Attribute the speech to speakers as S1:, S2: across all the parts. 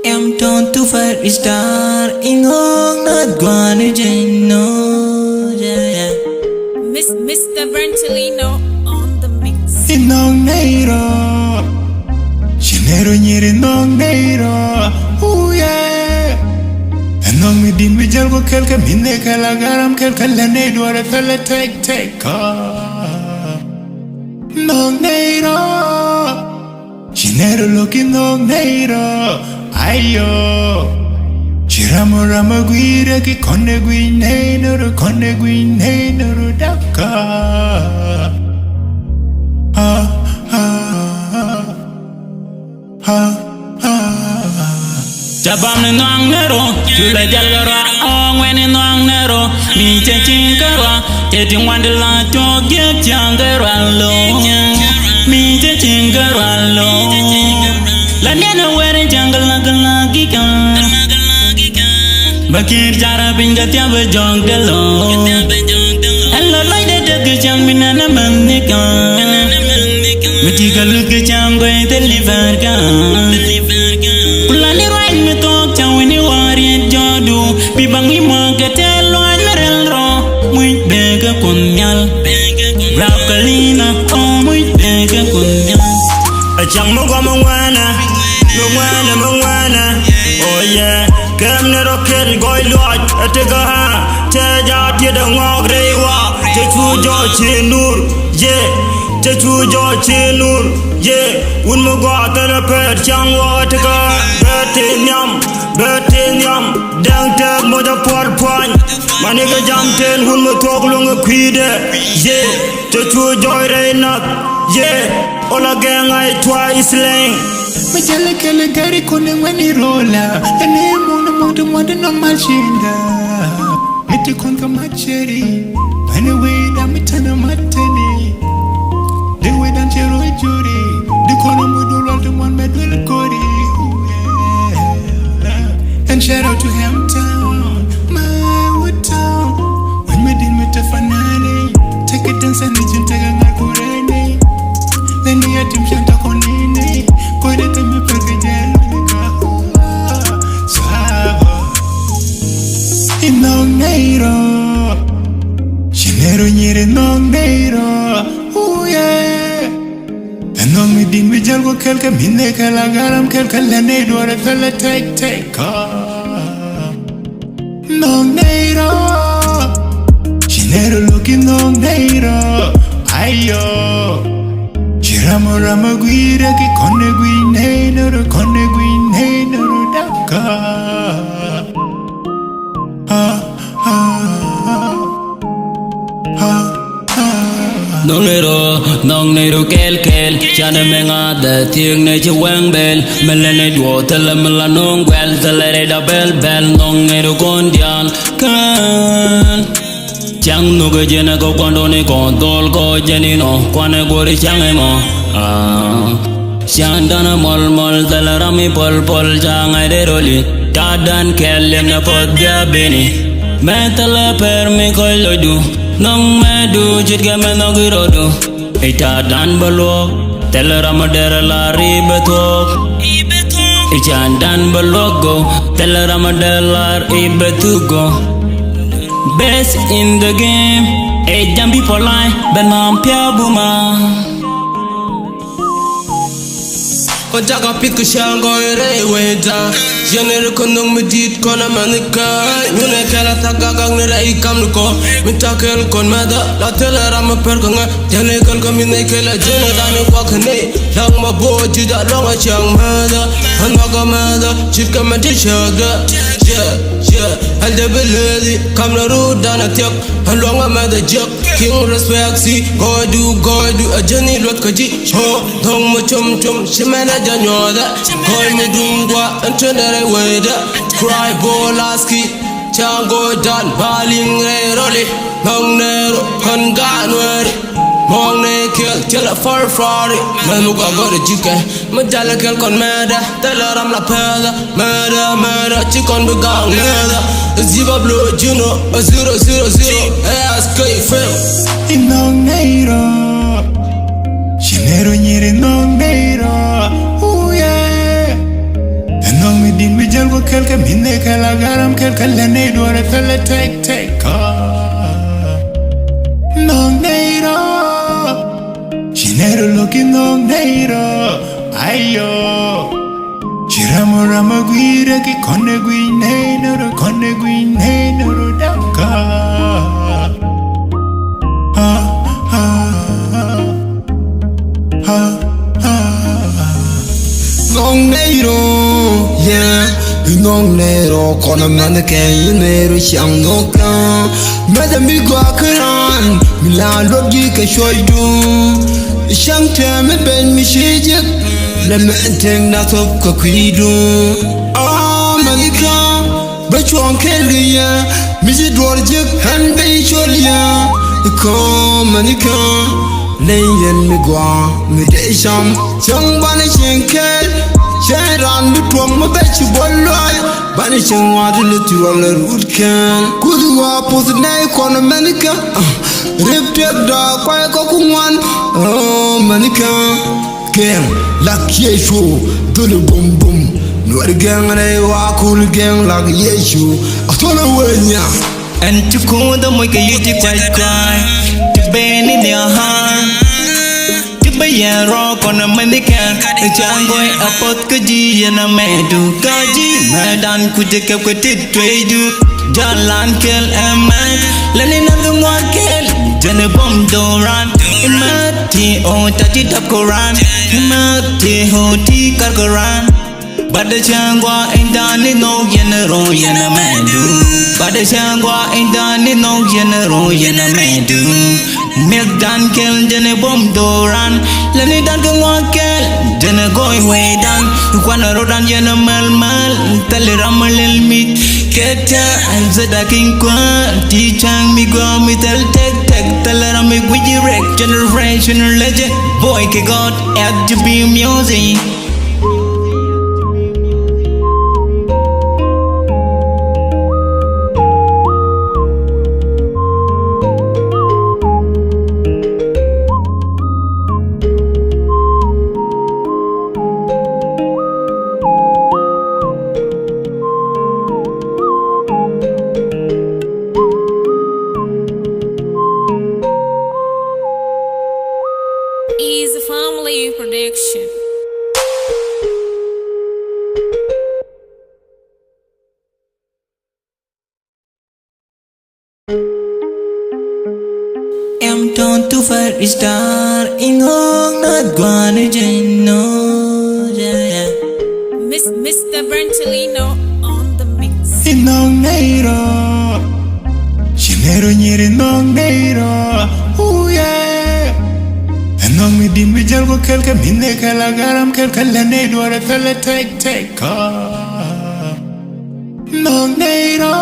S1: I'm turned to fire star in hong not gonna no yeah.
S2: Mr. Brentalino on the mix.
S1: In hong nairo Chinero nyeri nong nairo ooh yeah. And nong mi din mi jal go kelka minne kala garam kelka lane dwara kala take nong nairo Chinero looking nong nairo ayo Chiramo rama guira ki konde guine noro daka
S3: Jabam ni nong nero, chula jalgara ong when ni nong nero, mi che chingara, che tingwandela to get changara lo, mi che chingara lo, la nena were jangala gala gika, bakir jara binga tiaba jong delo, hello like the gijang minana manika, matiga look gijang go deliver ka. Kulani right me talk to when you are in Jodu. Be bangi marketel on Merelro. Muy bega kunyal. Rakalina, oh muy bega kunyal. A chang mugwana. Oh yeah. Come na rocket go lot. A tegaha. Teja tida ngog rewa. Techu jo chinur. Yeah. Techu jo chinur. Yeah, un mo go atana per chang wa taka betin yam dang tak mo da por point maniga jam ten un mo tok long kwide yeah to chu joy reina yeah ola gang I twice slang
S1: me jale kele gari kone wani rola ene mo de normal chinga meti konka macheri anyway da mitana mateni the way dan chero juri the corner modul all the one medal kori and shout out to Hamtown Maiwut town when me din me tafanani take it dance and nijin taga ngakureni then the atim shanta konini koi de me peke jelika sabo inong nairo Chinero nyere nong nairo ooh yeah. Nong mi din mi jal go kelka minne kala garam kelka lane dwara kala take nong nairo Chinero looking nong nairo ayo Chiramo rama guira ki konde guine noro daka
S3: Nong nero kel chana menga da tieng ne chwang bel melene duo tala mela nong gwel tala re da bel nong nero kondian kan chang no ge jena ko kondo ne kon dol ko jeni no kwane gori chang e mo shandana mol tala rami pol chang ai de roli tadan kel na pod dia beni metala per me ko lodu nong medu jit ga me no girodu ita dan balok tel ramadera lari betok ijan dan balogo tel ramadera ibetugo best in the game e jambi polai ben mam pia buma
S4: Jaga pit ko shango re weda Jenere kondong medit kona manika Nyune kela tagagang nera ikam nuko Mitakel kon mada La tela rama perkanga Jane kal kamine kela jene dani wakane Lang mabo jida longa chang mada Hanwaga mada Chika mati shaga Yeah Halde beledi Kamla ru dana tiak Hanwanga mada jak King respect si Godu Ajani lot kaji Ho Dong mo chum Shimena janyoda Koi me dungwa Antendere weda Cry bolaski Chango dan Baling re roli Nong nero Konganweri Mong ne kill Tila farfari Menuga gore jike Majala kel kon meda Tela ram la peda Meda Chikon begang meda Ziba blue Juno 000 ASK fam
S1: Inong nairo Chinero nyere nong nairo ooh yeah. And nong mi din mi ayo Chiramo rama guira ki kone guine noro daka
S4: Ngong neiro, yeah. Ngong neiro, kona manda kaya neiro siyang noka. Mada mi gwa karan, mila logi ka shoydu. Siyang teme ben mi shijik, na menteng na top ka kuidu. Manika, bachong keliya, miji dwarjik han bay cholya. Ko manika. Layan mi gwa mi de sham chang bani shinkel cheran mi twang ma be chi bolloy bani chang wa de le tu wala rut kan kudu wa pos nay kono manika rip tek da kwa ko kungwan manika ken lak yeshu dulu bum bum nuar gang nay wa kul gang lak yeshu atona wenya
S3: and to call the moike yiti kwai been in their heart to be a rock on a mannequin a jango a pot kaji and a medu kaji madan kujaka kutit trade jalan kill a man lenin of the one kill then a bomb doran imati o tati takoran imati hoti karkoran but the changwa ain't done it no yenero yena medu but the changwa ain't done it no yenero yena medu milk dan kel jene bom doran leni dan ke ngokel jene goy way dan kwana rodan jene mal tale ramal mit keta anzada king kwa ti chang mi go mi tel tek tale ram mi gwi direct generation legend boy ke god at to be music.
S2: Easy Family Production.
S3: Em don't to far star in hong not gonna no yeah.
S2: Mr. Brentalino on the mix.
S1: Inong neiro Chinero nyeri nong neiro Ooh yeah Enong mi dim mi jalgo kelka minne kala garam kelka lene dwara kala tek Nong neiro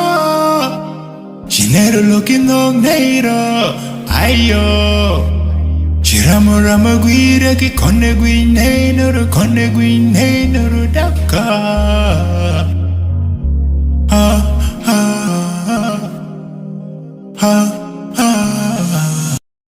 S1: Chinero loki nong neiro Ayo Chiramo rama guira ki kone guine noro daka